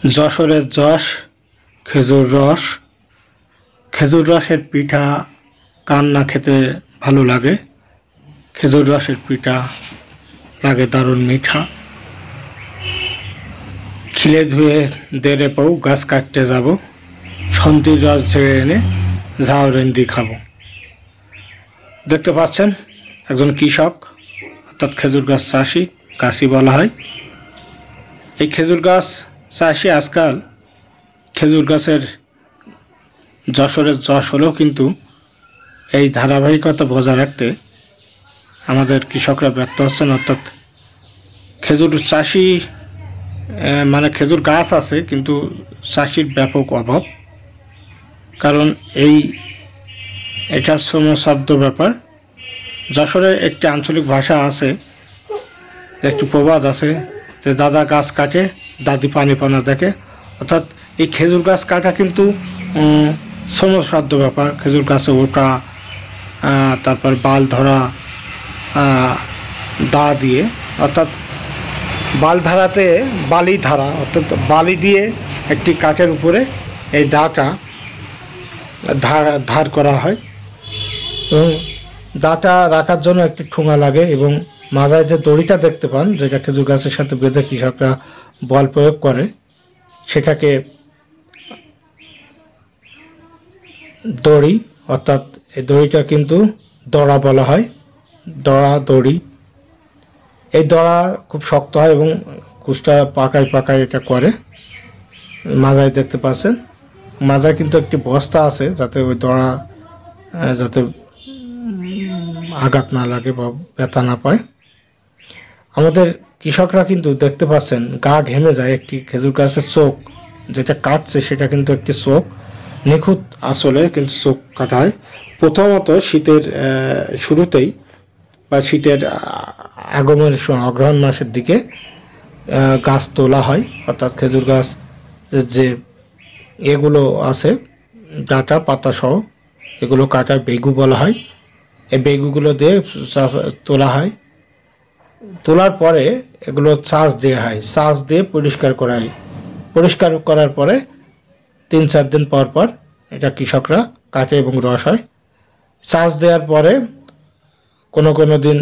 যশোরের যশ খেজুর রস। খেজুর রসের পিঠা কার না খেতে ভালো লাগে। খেজুর রসের পিঠা লাগে দারুণ মিঠা। খিলে ধুয়ে দেড়ে পাও গাছ কাটতে যাব, সন্ধির রস ঝেড়ে এনে ঝাউরেন্দি খাবো। দেখতে পাচ্ছেন একজন কৃষক, অর্থাৎ খেজুর গাছ চাষি, গাছি বলা হয়। এই খেজুর গাছ চাষি আজকাল খেজুর গাছের যশোরের যশ হলেও কিন্তু এই ধারাবাহিকতা বজায় রাখতে আমাদের কৃষকরা ব্যর্থ হচ্ছেন। অর্থাৎ খেজুর চাষি মানে খেজুর গাছ আছে কিন্তু চাষির ব্যাপক অভাব। কারণ এটা সমশব্দ ব্যাপার। যশোরে একটি আঞ্চলিক ভাষা আছে, একটি প্রবাদ আছে যে দাদা গাছ কাটে দাদি পানি পানা দেখে। অর্থাৎ এই খেজুর গাছ কাটা কিন্তু সমসাধ্য ব্যাপার। খেজুর গাছে ওঠা, তারপর বাল ধরা দা দিয়ে, অর্থাৎ বাল ধারাতে বালি ধারা, অর্থাৎ বালি দিয়ে একটি কাঠের উপরে এই দাটা ধার করা হয় এবং দাটা রাখার জন্য একটি ঠোঙা লাগে এবং মাথায় যে দড়িটা দেখতে পান, যেটা খেজুর গাছের সাথে বেঁধে কৃষকরা বল প্রয়োগ করে, সেটাকে দড়ি, অর্থাৎ এই দড়িটা কিন্তু দড়া বলা হয়। দড়ি। এই দড়া খুব শক্ত হয় এবং কুচটা পাকায় এটা করে। মাথায় দেখতে পাচ্ছেন, মাথায় কিন্তু একটি বস্তা আছে যাতে ওই দড়া যাতে আঘাত না লাগে বা ব্যথা না পায়। আমাদের কৃষকরা কিন্তু দেখতে পাচ্ছেন গা ঘেমে যায়। একটি খেজুর গাছের চোখ যেটা কাটছে সেটা কিন্তু একটি চোখ, নিখুঁত আসলে কিন্তু চোখ কাটা হয়। প্রথমত শীতের শুরুতেই বা শীতের আগমনের সময় অগ্রহায়ণ মাসের দিকে গাছ তোলা হয়। অর্থাৎ খেজুর গাছ যে এগুলো আছে ডাটা পাতা সহ, এগুলো কাটা বেগু বলা হয়। এই বেগুগুলো দিয়ে তোলা হয়। তোলার পরে এগুলো চাষ দেওয়া হয়, চাষ দিয়ে পরিষ্কার করা হয়। পরিষ্কার করার পরে 3-4 দিন পর পর এটা কৃষকরা কাটে এবং রস হয়। চাষ দেওয়ার পরে কোনো দিন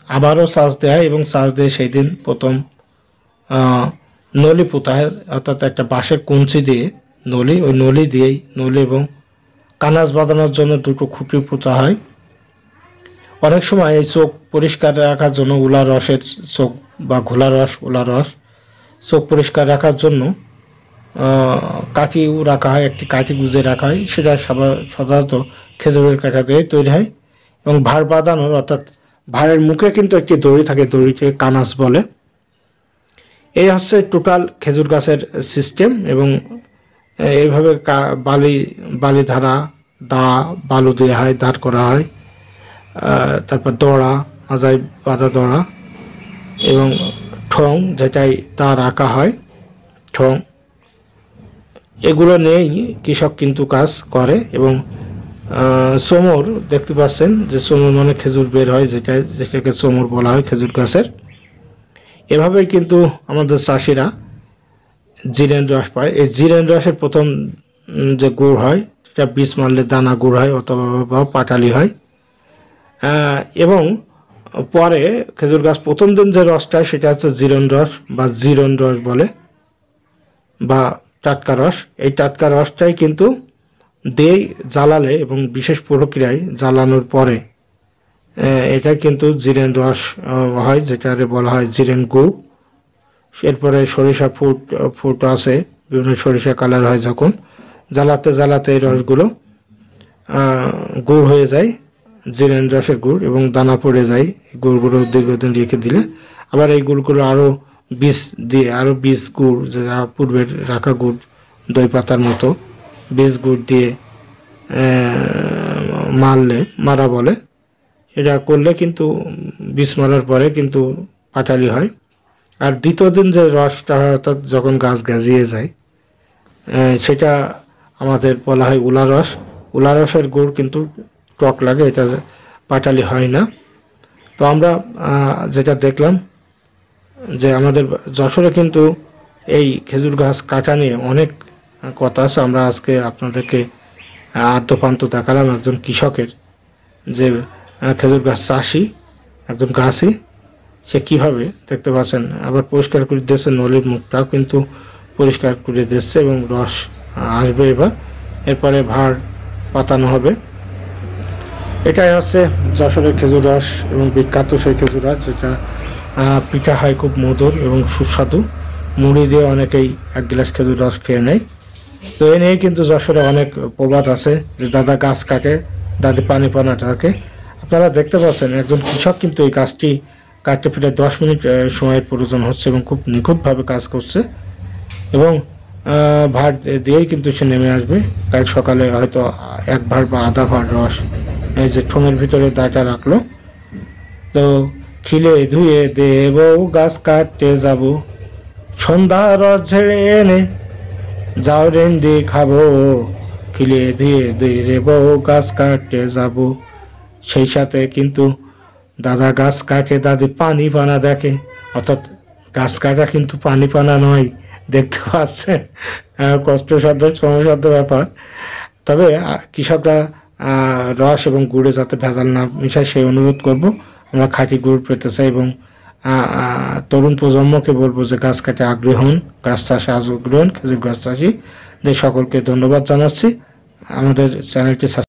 আবারও চাষ দেওয়া হয় এবং চাষ দিয়ে সেই দিন প্রথম নলি পোতা হয়। অর্থাৎ একটা বাঁশের কঞ্চি দিয়ে ওই নলি দিয়েই নলি এবং কানাজ বাঁধানোর জন্য 2টো খুঁটি পোতা হয়। অনেক সময় এই চোখ পরিষ্কার রাখার জন্য উলা রসের চোখ বা ঘোলা রস, উলা রস চোখ পরিষ্কার রাখার জন্য কাঠিও রাখা হয়, একটি কাঠি গুঁজে রাখা হয়। সেটা সাধারণত খেজুরের কাঠা দিয়ে তৈরি হয় এবং ভাঁড় বাঁধানোর, অর্থাৎ ভাঁড়ের মুখে কিন্তু একটি দড়ি থাকে, দড়িকে কানাস বলে। এই হচ্ছে টোটাল খেজুর গাছের সিস্টেম। এবং এইভাবে বালি ধারা, বালু দেওয়া হয়, ধার করা হয়। তারপর দড়া, মাজায় বাঁধা দড়া এবং ঠং, যেটাই তা রাখা হয় ঠং, এগুলো নিয়েই কৃষক কিন্তু কাজ করে। এবং চোমর দেখতে পাচ্ছেন যে চোমর মানে খেজুর বের হয়, যেটাকে চোমর বলা হয় খেজুর গাছের। এভাবেই কিন্তু আমাদের চাষিরা জিরেন রস পায়। এই জিরেন রসের প্রথম যে গুড় হয় সেটা বীজ মারলে দানা গুড় হয় অথবা পাটালি হয়। এবং পরে খেজুর গাছ প্রথম দিন যে রসটা সেটা হচ্ছে জিরেন রস বা জিরন রস বলে, বা টাটকা রস। এই টাটকা রসটাই কিন্তু দিয়ে জ্বালালে এবং বিশেষ প্রক্রিয়ায় জ্বালানোর পরে এটা কিন্তু জিরেন রস হয়, যেটারে বলা হয় জিরেন গুড়। এরপরে সরিষা ফুট আছে, বিভিন্ন সরিষা কালার হয় যখন জ্বালাতে এই রসগুলো গুড় হয়ে যায়, জিরেন রসের গুড়, এবং দানা পড়ে যায়। গুড়গুলো দীর্ঘদিন রেখে দিলে আবার এই গুড়গুলো আরও বীজ গুড়, যা পূর্বের রাখা গুড়, দই পাতার মতো বীজ গুড় দিয়ে মারা বলে, সেটা করলে কিন্তু বীজ মারার পরে কিন্তু পাটালি হয়। আর দ্বিতীয় দিন যে রসটা হয়, অর্থাৎ যখন গাছ গাজিয়ে যায়, সেটা আমাদের বলা হয় উলা রস। উলা রসের গুড় কিন্তু টক লাগে, এটা পাটালি হয় না। তো আমরা যেটা দেখলাম যে আমাদের যশোরে কিন্তু এই খেজুর গাছ কাটা নিয়ে অনেক কথা আছে। আমরা আজকে আপনাদেরকে আদ্যপান্ত দেখালাম একজন কৃষকের, যে খেজুর গাছ চাষি, একজন গাছই, সে কীভাবে দেখতে পাচ্ছেন আবার পরিষ্কার করে দিচ্ছে, নলির মুখটাও কিন্তু পরিষ্কার করে দিচ্ছে এবং রস আসবে এরপরে ভাঁড় পাতানো হবে। এটাই হচ্ছে যশোরের খেজুর রস এবং বিখ্যাত সেই খেজুর রস, যেটা পিঠা হয় খুব মধুর এবং সুস্বাদু। মুড়ি দিয়ে অনেকেই এক গ্লাস খেজুর রস খেয়ে নেয়। তো এ নিয়ে কিন্তু যশোরে অনেক প্রবাদ আছে, যে দাদা গাছ কাটে, দাদি পানি পানা থাকে। আপনারা দেখতে পাচ্ছেন একজন কৃষক কিন্তু এই গাছটি কাটতে প্রায় 10 মিনিট সময়ের প্রয়োজন হচ্ছে এবং খুব নিখুঁতভাবে কাজ করছে এবং ভাঁড় দিয়েই কিন্তু সে নেমে আসবে। কাল সকালে হয়তো 1 ভাঁড় বা আধা ভাঁড় রস এই যে ঠোঙের ভিতরে দাঁটা রাখলো। তো খিলে ধুয়ে দেব গাছ কাটতে যাব, সন্ধ্যা রস ঝেড়ে এনে যাও রেন্দি খাবো, খিলে ধুয়ে দেব গাছ কাটতে যাব। সেই সাথে কিন্তু দাদা গাছ কাটে, দাদি পানি পানা দেখে। অর্থাৎ গাছ কাটা কিন্তু পানি পানা নয়, দেখতে পাচ্ছেন কষ্টসাধ্য শ্রমসাধ্য ব্যাপার। তবে কৃষকরা রস এবং গুড়ে যাতে ভেজাল না মিশায় সেই অনুরোধ করব। আমরা খাঁটি গুড় পেতে চাই এবং তরুণ প্রজন্মকে বলবো যে গাছ কাটে আগ্রহী হন, গাছ চাষে আগ্রহী হন, খেজুর গাছ চাষি। সকলকে ধন্যবাদ জানাচ্ছি। আমাদের চ্যানেলটি